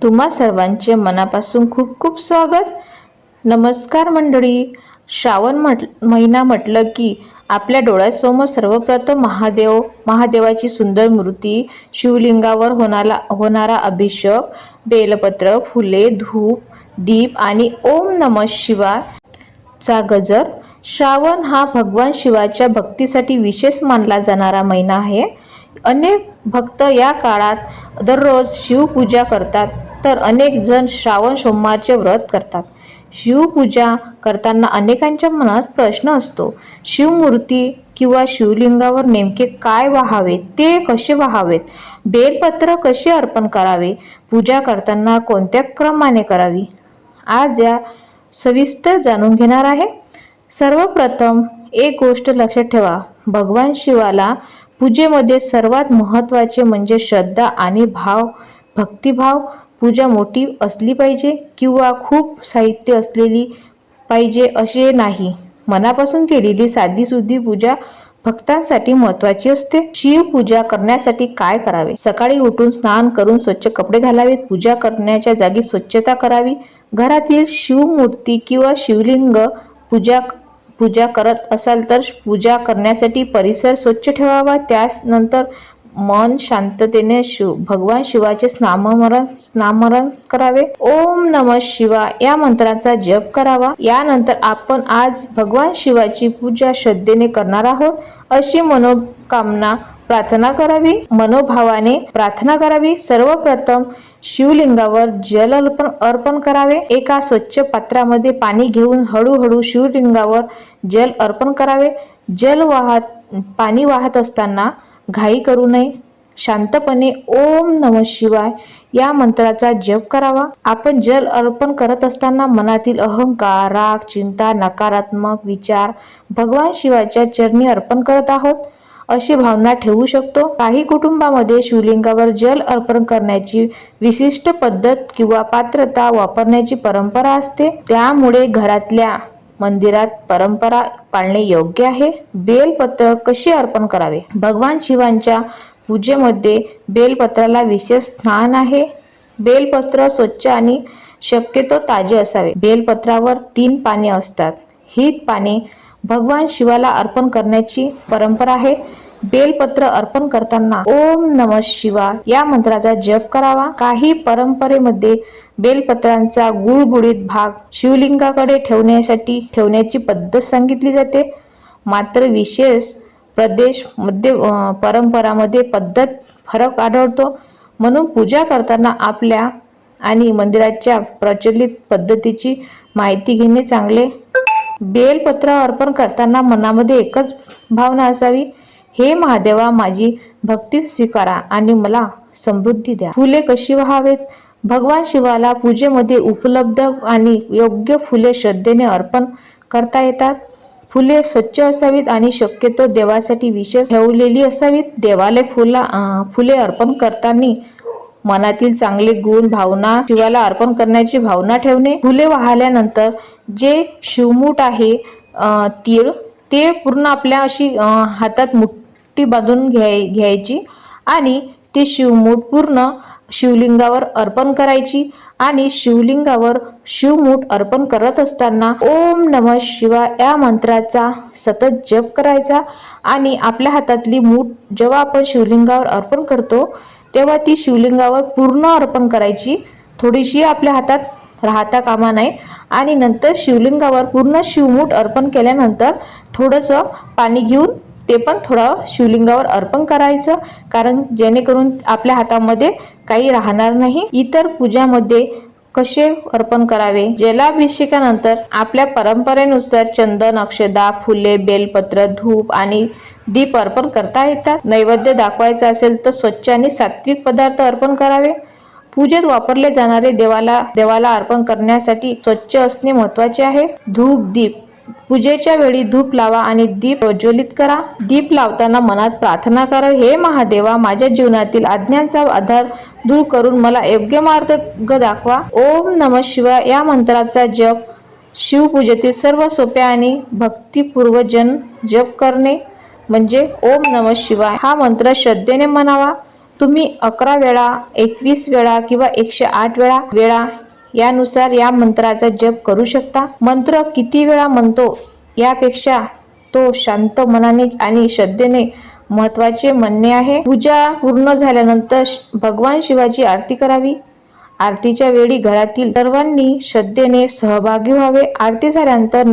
तुम्हा सर्वांचे मनापासून खूप खूप स्वागत। नमस्कार मंडळी। महिना म्हटलं की आपल्या डोळ्यासमोर सर्वप्रथम महादेवाची सुंदर मूर्ती, शिवलिंगावर होणारा अभिषेक, बेलपत्र, फुले, धूप, दीप आणि ओम नमः शिवाय चा गजर। श्रावण हा भगवान शिवाच्या भक्तीसाठी विशेष मानला जाणारा महिना आहे। अनेक भक्त या काळात दररोज शिवपूजा करतात, तर अनेक जण श्रावण सोमवारचे व्रत करतात। शिवपूजा करताना अनेकांच्या मनात प्रश्न असतो, शिवमूर्ती किंवा शिवलिंगावर नेमके काय वाहावे, ते कसे वाहावेत, बेलपत्र कसे अर्पण करावे, पूजा करताना कोणत्या क्रमाने करावी, आज या सविस्तर जाणून घेणार आहे। सर्वप्रथम एक गोष्ट लक्षात ठेवा, भगवान शिवाला पूजेमध्ये सर्वात महत्त्वाचे म्हणजे श्रद्धा आणि भक्तिभाव। पूजा मोठी असली पाहिजे किंवा खूप साहित्य असलेली पाहिजे असे नाही। मनापासून केलेली साधीसुधी पूजा भक्तांसाठी महत्त्वाची असते। शिवपूजा करण्यासाठी काय करावे? सकाळी उठून स्नान करून स्वच्छ कपडे घालावेत। पूजा करण्याच्या जागी स्वच्छता करावी। घरातील शिवमूर्ती किंवा शिवलिंग पूजा करत असाल तर पूजा करण्यासाठी परिसर स्वच्छ ठेवावा। त्यानंतर मन शांततेने भगवान शिवाचे नामस्मरण करावे। ओम नमः शिवाय या मंत्राचा जप करावा। यानंतर आपण आज भगवान शिवाची पूजा श्रद्धेने करणार आहोत अशी मनोभावाने प्रार्थना करावी। सर्वप्रथम शिवलिंगावर जल अर्पण करावे। एका स्वच्छ पात्रामध्ये पाणी घेऊन हळूहळू शिवलिंगावर जल अर्पण करावे। पाणी वाहत असताना घाई करू नये। शांतपणे ओम नमः शिवाय या मंत्राचा जप करावा। आपण जल अर्पण करत असताना मनातील अहंकार, राग, चिंता, नकारात्मक विचार भगवान शिवाच्या चरणी अर्पण करत आहोत अशी भावना ठेवू शकतो। काही कुटुंबामध्ये शिवलिंगावर जल अर्पण करण्याची विशिष्ट पद्धत किंवा पात्रता वापरण्याची परंपरा असते, त्यामुळे घरातल्या मंदिरात परंपरा पाळणे योग्य आहे। बेलपत्र कसे अर्पण करावे? भगवान शिवांच्या पूजेमध्ये बेलपत्राला विशेष स्थान आहे। बेलपत्र स्वच्छ आणि शक्यतो ताजे असावे। बेलपत्रावर 3 पाने असतात। ही पाने भगवान शिवाला अर्पण करण्याची परंपरा आहे। बेलपत्र अर्पण करताना ओम नमः शिवाय या मंत्राचा जप करावा। काही परंपरेमध्ये बेलपत्रांचा गुळगुळीत भाग शिवलिंगाकडे ठेवण्याची पद्धत सांगितली जाते, मात्र विशेष प्रदेश मध्ये परंपरामध्ये पद्धत फरक आढळतो, म्हणून पूजा करताना आपल्या आणि मंदिराच्या प्रचलित पद्धतीची माहिती घेणे चांगले। बेलपत्र अर्पण करताना मनामध्ये एकच भावना असावी, हे महादेवा, माझी भक्ती स्वीकारा आणि मला समृद्धी द्या। फुले कशी वाहावेत? भगवान शिवाला पूजेमध्ये उपलब्ध आणि योग्य फुले श्रद्धेने अर्पण करता येतात। फुले स्वच्छ असावीत आणि शक्यतो देवासाठी विशेष ठेवलेली असावीत। देवाला फुले अर्पण करताना मनातील चांगले गुण भावना शिवाला अर्पण करण्याची भावना ठेवणे। फुले वाहिल्यानंतर जे शिवमूठ आहे ते पूर्ण आपल्या अशी हातात मुठ्ठी बांधून घ्यायची आणि ते शिवमूठ पूर्ण शिवलिंगावर अर्पण करायची आणि शिवलिंगावर शिवमूठ अर्पण करत असताना ओम नमः शिवाय या मंत्राचा सतत जप करायचा आणि आपल्या हातातली मूठ जेव्हा आपण शिवलिंगावर अर्पण करतो तेव्हा ती शिवलिंगावर पूर्ण अर्पण करायची, थोडीशी आपल्या हातात राहता कामा नये। आणि नंतर शिवलिंगावर पूर्ण शिवमूठ अर्पण केल्यानंतर थोडंसं पाणी घेऊन ते पण थोडं शिवलिंगावर अर्पण करायचं, कारण जेणेकरून आपल्या हातामध्ये काही राहणार नाही। इतर पूजामध्ये कसे अर्पण करावे? जलाभिषेकानंतर आपल्या परंपरेनुसार चंदन, अक्षदा, फुले, बेलपत्र, धूप आणि दीप अर्पण करता येतात। नैवेद्य दाखवायचा असेल तर स्वच्छ आणि सात्विक पदार्थ अर्पण करावे। पूजेत वापरले जाणारे देवाला अर्पण करण्यासाठी स्वच्छ असणे महत्त्वाचे आहे। धूप दीप पूजेच्या वेळी धूप लावा आणि दीप प्रज्वलित करा। दीप लावताना मनात प्रार्थना करा, हे महादेवा, माझ्या जीवनातील अज्ञानाचा आधार दूर करून मला योग्य मार्ग दाखवा। ओम नमः शिवाय या मंत्राचा जप शिवपूजेतील सर्व सोप्या आणि भक्तिपूर्वक जप करणे म्हणजे ओम नमः शिवाय हा मंत्र श्रद्धेने म्हणावा। तुम्ही 11 वेळा, 21 वेळा किंवा 108 वेळा यानुसार या मंत्राचा जप करू शकता. मंत्र किती वेळा म्हणतो यापेक्षा तो शांत मनाने आणि श्रद्धेने महत्त्वाचे म्हणणे आहे. पूजा पूर्ण झाल्यानंतर भगवान शिवाची आरती करावी. आरतीच्या वेळी घरातील सर्वांनी श्रद्धेने सहभागी व्हावे. आरती झाल्यानंतर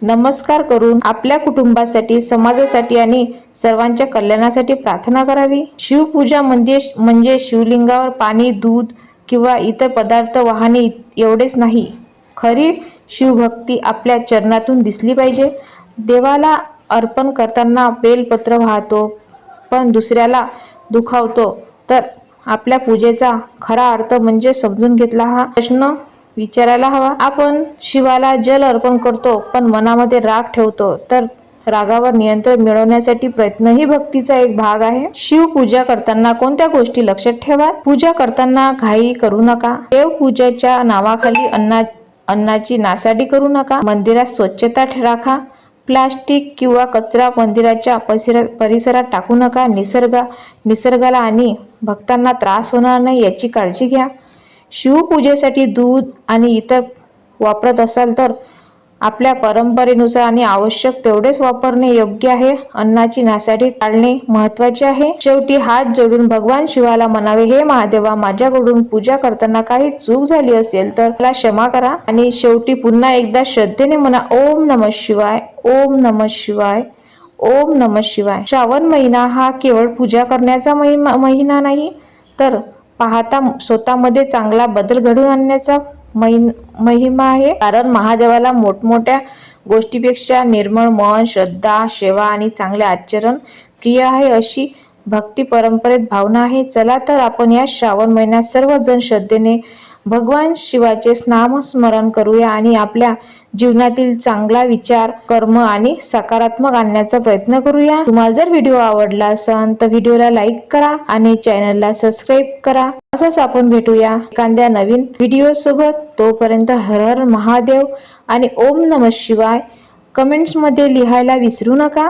नमस्कार करून आपल्या कुटुंबासाठी, समाजासाठी आणि सर्वांच्या कल्याणासाठी प्रार्थना करावी. शिवपूजा म्हणजे शिवलिंगावर पाणी, दूध किंवा इतर पदार्थ वाहणे एवढेच नाही. खरी शिवभक्ती आपल्या चरणातून दिसली पाहिजे. देवाला अर्पण करताना बेलपत्र वाहतो पण दुसऱ्याला दुखावतो तर आपल्या पूजेचा खरा अर्थ म्हणजे समजून घेतला हा प्रश्न विचारायला हवा. आपण शिवाला जल अर्पण करतो पण मनामध्ये राग ठेवतो तर रागावर नियंत्रण मिळवण्यासाठी प्रयत्नही भक्तीचा एक भाग आहे. शिवपूजा करताना कोणत्या गोष्टी लक्षात ठेवा. पूजा करताना घाई करू नका. देवपूजेच्या नावाखाली अन्नाची नासाडी करू नका. मंदिरात स्वच्छता राखा. प्लास्टिक किंवा कचरा मंदिराच्या परिसरात टाकू नका. निसर्गाला आणि भक्तांना त्रास होणार नाही याची काळजी घ्या. शिवपूजेसाठी दूध आणि इतर वापरत असाल तर आपल्या परंपरेनुसार आणि आवश्यक तेवढेच वापरणे योग्य आहे. अन्नाची नासाडी टाळणे महत्त्वाचे आहे. शेवटी हात जोडून भगवान शिवाला म्हणावे, हे महादेवा, माझ्याकडून पूजा करताना काही चूक झाली असेल तर मला क्षमा करा. आणि शेवटी पुन्हा एकदा श्रद्धेने म्हणा, ओम नमः शिवाय, ओम नमः शिवाय, ओम नमः शिवाय. श्रावण महिना हा केवळ पूजा करण्याचा महिना नाही तर पाहता स्वतःमध्ये चांगला बदल घडवून आणण्याचा महिमा आहे. कारण महादेवाला मोठमोठ्या गोष्टीपेक्षा निर्मळ मन, श्रद्धा, सेवा आणि चांगले आचरण प्रिय आहे अशी भक्ती परंपरेत भावना आहे. चला तर आपण या श्रावण महिन्यात सर्वजण श्रद्धेने भगवान शिवाचे नामस्मरण करूया आणि आपल्या जीवनातील चांगला विचार, कर्म आणि सकारात्मक आणण्याचा प्रयत्न करूया. तुम्हाला जर व्हिडिओ आवडला असेल तर व्हिडिओला लाईक करा आणि चॅनलला सबस्क्राईब करा. असंच आपण भेटूया एखाद्या नवीन व्हिडिओ सोबत. तोपर्यंत हर हर महादेव आणि ओम नमः शिवाय कमेंट्स मध्ये लिहायला विसरू नका.